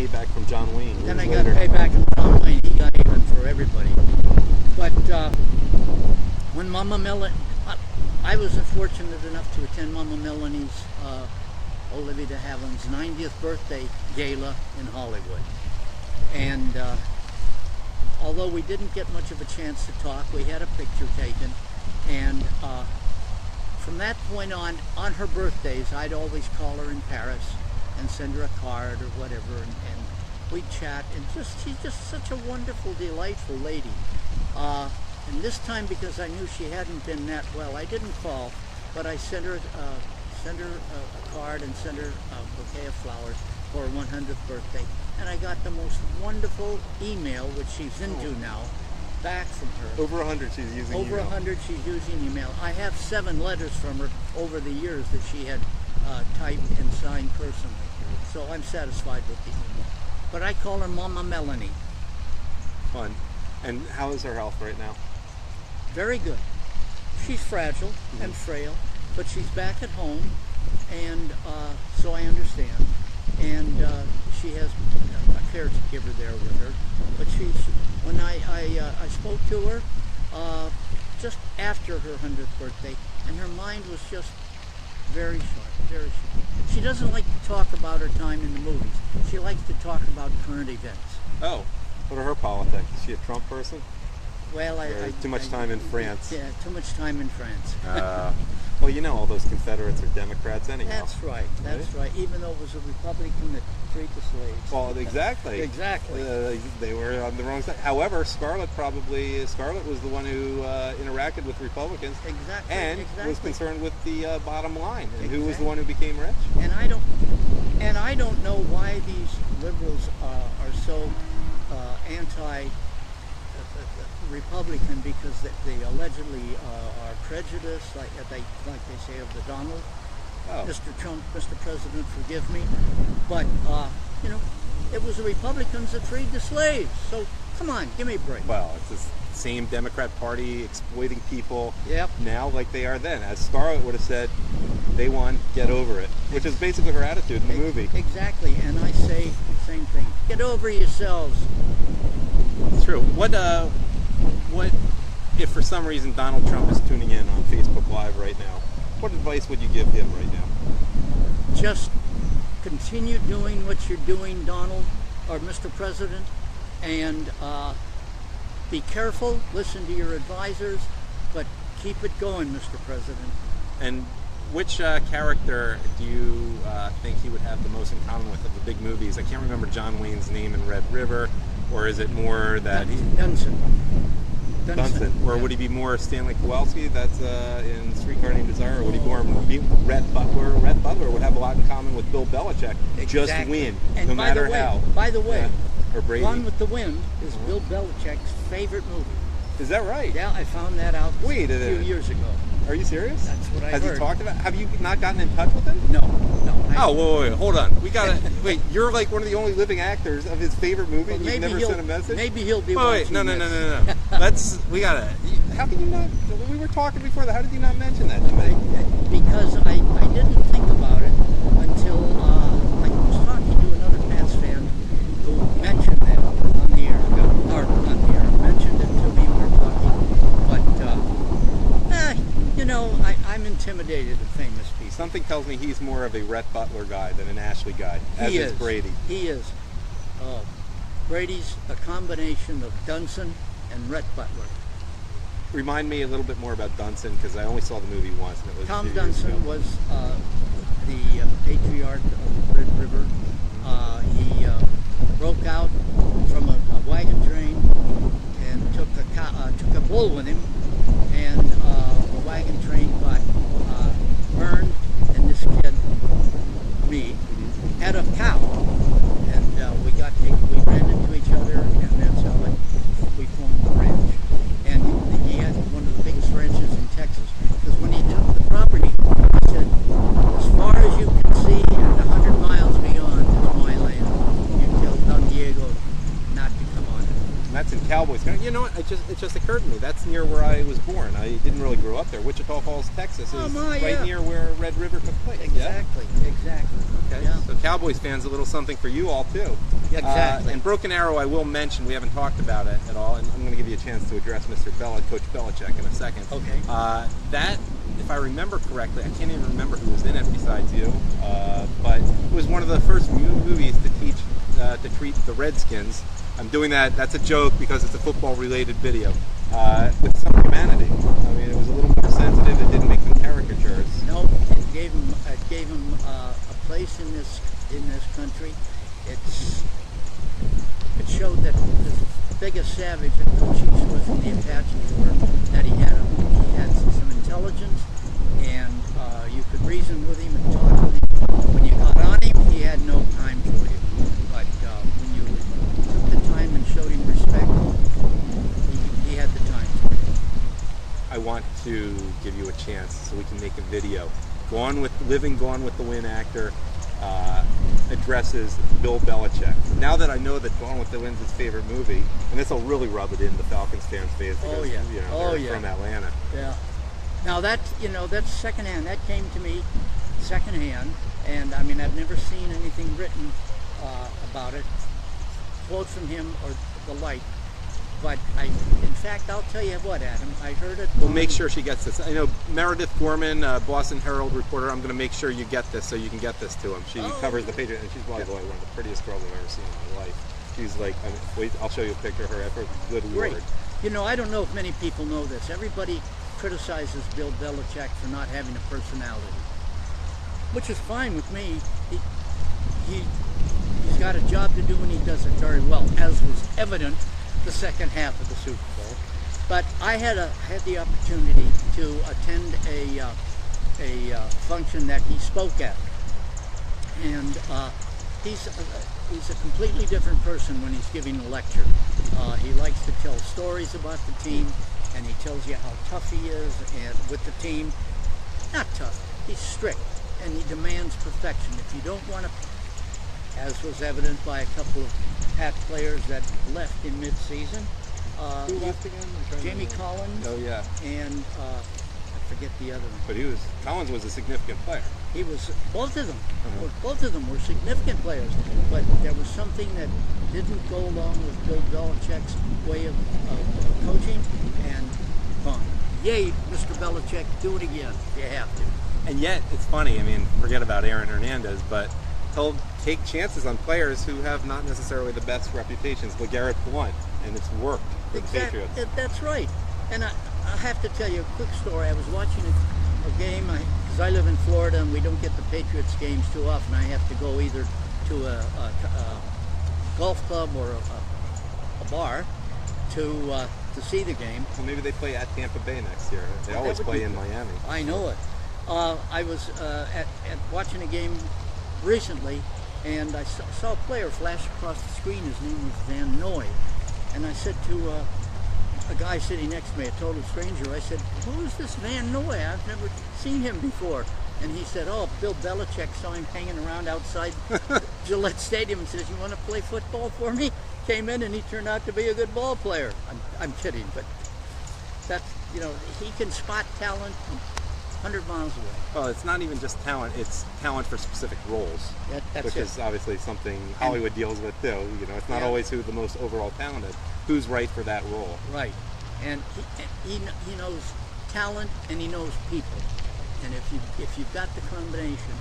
payback from John Wayne. Then I got payback from John Wayne. He got even for everybody. But when Mama Melanie, I was fortunate enough to attend Mama Melanie's, Olivia de Havilland's 90th birthday gala in Hollywood. And although we didn't get much of a chance to talk, we had a picture taken. And from that point on her birthdays, I'd always call her in Paris and send her a card or whatever, and we'd chat. And she's just such a wonderful, delightful lady. And this time, because I knew she hadn't been that well, I didn't call, but I sent her a card and sent her a bouquet of flowers for her 100th birthday. And I got the most wonderful email, which she's into now, back from her. Over 100 she's using email. Over 100 she's using email. I have 7 letters from her over the years that she had typed and signed personally. So I'm satisfied with the email. But I call her Mama Melanie. Fun. And how is her health right now? Very good. She's fragile and frail, but she's back at home, and so I understand. And she has a caregiver there with her. But when I spoke to her just after her 100th birthday, and her mind was just very sharp, very sharp. She doesn't like to talk about her time in the movies. She likes to talk about current events. Oh, what are her politics? Is she a Trump person? Well, too much time in France. Yeah, too much time in France. Well, you know, all those Confederates are Democrats anyhow. That's right. That's right. Even though it was a Republican that freed the slaves. Well, exactly. Exactly. They were on the wrong side. However, Scarlett was the one who interacted with Republicans. Exactly. And was concerned with the bottom line. And Exactly. who was the one who became rich? And I don't know why these liberals are so anti-Republican, because they allegedly are prejudiced, like they say of the Donald. Oh. Mr. Trump, Mr. President, forgive me, but you know, it was the Republicans that freed the slaves. So come on, give me a break. Well, it's the same Democrat Party exploiting people Yep. now like they are then. As Scarlett would have said, they won, get over it, which is basically her attitude in the movie. Exactly, and I say the same thing. Get over yourselves. It's true. What if for some reason Donald Trump is tuning in on Facebook Live right now? What advice would you give him right now? Just continue doing what you're doing, Donald, or Mr. President, and be careful, listen to your advisors, but keep it going, Mr. President. And which character do you think he would have the most in common with of the big movies? I can't remember John Wayne's name in Red River, or is it more that Dunson. Or would he be more Stanley Kowalski, that's in Streetcar Named Desire, or would he be Rhett Butler? Rhett Butler would have a lot in common with Bill Belichick. Exactly. Just win, and no matter how. By the way, Or Brady. Gone with the Wind is Bill Belichick's favorite movie. Is that right? Yeah, I found that out a few years ago. Are you serious? That's what I heard. Has he talked about? Have you not gotten in touch with him? No. Wait, hold on. We gotta wait. You're like one of the only living actors of his favorite movie. Well, You've never sent a message. Maybe he'll be. Wait, watching no. this. We gotta. How can you not? When we were talking before that, how did you not mention that to me? Because I didn't think about it until I was talking to another Pats fan who mentioned that on the air. Or on the air, mentioned it to me when we were talking. But you know, I'm intimidated of famous people. Something tells me he's more of a Rhett Butler guy than an Ashley guy. As is Brady. He is. Brady's a combination of Dunson and Rhett Butler. Remind me a little bit more about Dunson, because I only saw the movie once. And it was Tom Dunson was the patriarch of Red River. He broke out from a wagon train and took a bull with him, and the wagon train got burned, and this kid, me, had a cow, and we ran into each other, and that's how we formed the ranch. And he had one of the biggest ranches in Texas, because when he took the property, he said, as far as you can see and 100 miles beyond is my land. You tell Don Diego not to come on it. And that's in Cowboys. You know what? It just occurred to me. That's near where I was born. I didn't really grow up there. Wichita Falls, Texas is right near where Red River took place. Exactly, exactly. Okay. Yeah. So Cowboys fans, a little something for you all too. Yeah, exactly. And Broken Arrow, I will mention, we haven't talked about it at all, and I'm going to give you a chance to address Coach Belichick in a second. Okay. That, if I remember correctly, I can't even remember who was in it besides you, but it was one of the first movies to treat the Redskins. I'm doing that. That's a joke because it's a football-related video. With some humanity. I mean, it was a little more sensitive. It didn't make them caricatures. No, it gave him a place in this country. It showed that the biggest savage that the Chiefs was in the Apaches were that he had some intelligence, and you could reason with him and talk with him. When you got on him, he had no time for you. But when you took the time and showed him respect, he had the time for you. I want to give you a chance so we can make a video. Gone with the Wind actor addresses Bill Belichick. Now that I know that Gone with the Wind's his favorite movie, and this will really rub it in the Falcons fans' face because they're from Atlanta. Yeah. Now that's secondhand. That came to me secondhand, and I mean I've never seen anything written about it, quote from him or the like. But in fact, I'll tell you what, Adam, I heard it. We'll make sure she gets this. I know Meredith Gorman, Boston Herald reporter. I'm going to make sure you get this so you can get this to him. She covers the Patriots, and she's probably one of the prettiest girls I've ever seen in my life. She's like, wait, I'll show you a picture of her. I've heard good Great. word. You know, I don't know if many people know this. Everybody criticizes Bill Belichick for not having a personality, which is fine with me. He's got a job to do, and he does it very well, as was evident the second half of the Super Bowl. But I had the opportunity to attend a function that he spoke at, and he's a completely different person when he's giving a lecture. He likes to tell stories about the team, and he tells you how tough he is and with the team. Not tough, he's strict, and he demands perfection. If you don't want to, as was evident by a couple of Pat players that left in mid-season. Who left again? Jamie Collins. Oh yeah. And I forget the other one. But Collins was a significant player. He was both of them. Both of them were significant players. But there was something that didn't go along with Bill Belichick's way of coaching, and gone. Yay, Mr. Belichick, do it again. You have to. And yet, it's funny. I mean, forget about Aaron Hernandez, but he'll take chances on players who have not necessarily the best reputations. LeGarrette Blount, and it's worked for the Patriots. That's right. And I have to tell you a quick story. I was watching a game, because I live in Florida, and we don't get the Patriots games too often. I have to go either to a golf club or a bar to see the game. Well, maybe they play at Tampa Bay next year. They always play in Miami. I know it. I was at watching a game recently, and I saw a player flash across the screen. His name was Van Noy, and I said to a guy sitting next to me, a total stranger, I said, "Who is this Van Noy? I've never seen him before." And he said, "Oh, Bill Belichick saw him hanging around outside Gillette Stadium and says, 'You want to play football for me?' Came in, and he turned out to be a good ball player." I'm kidding, but that's, he can spot talent 100 miles away. Well, it's not even just talent; it's talent for specific roles, which is obviously something Hollywood deals with too. It's not always who the most overall talented, who's right for that role. Right, and he knows talent and he knows people, and if you've got the combination,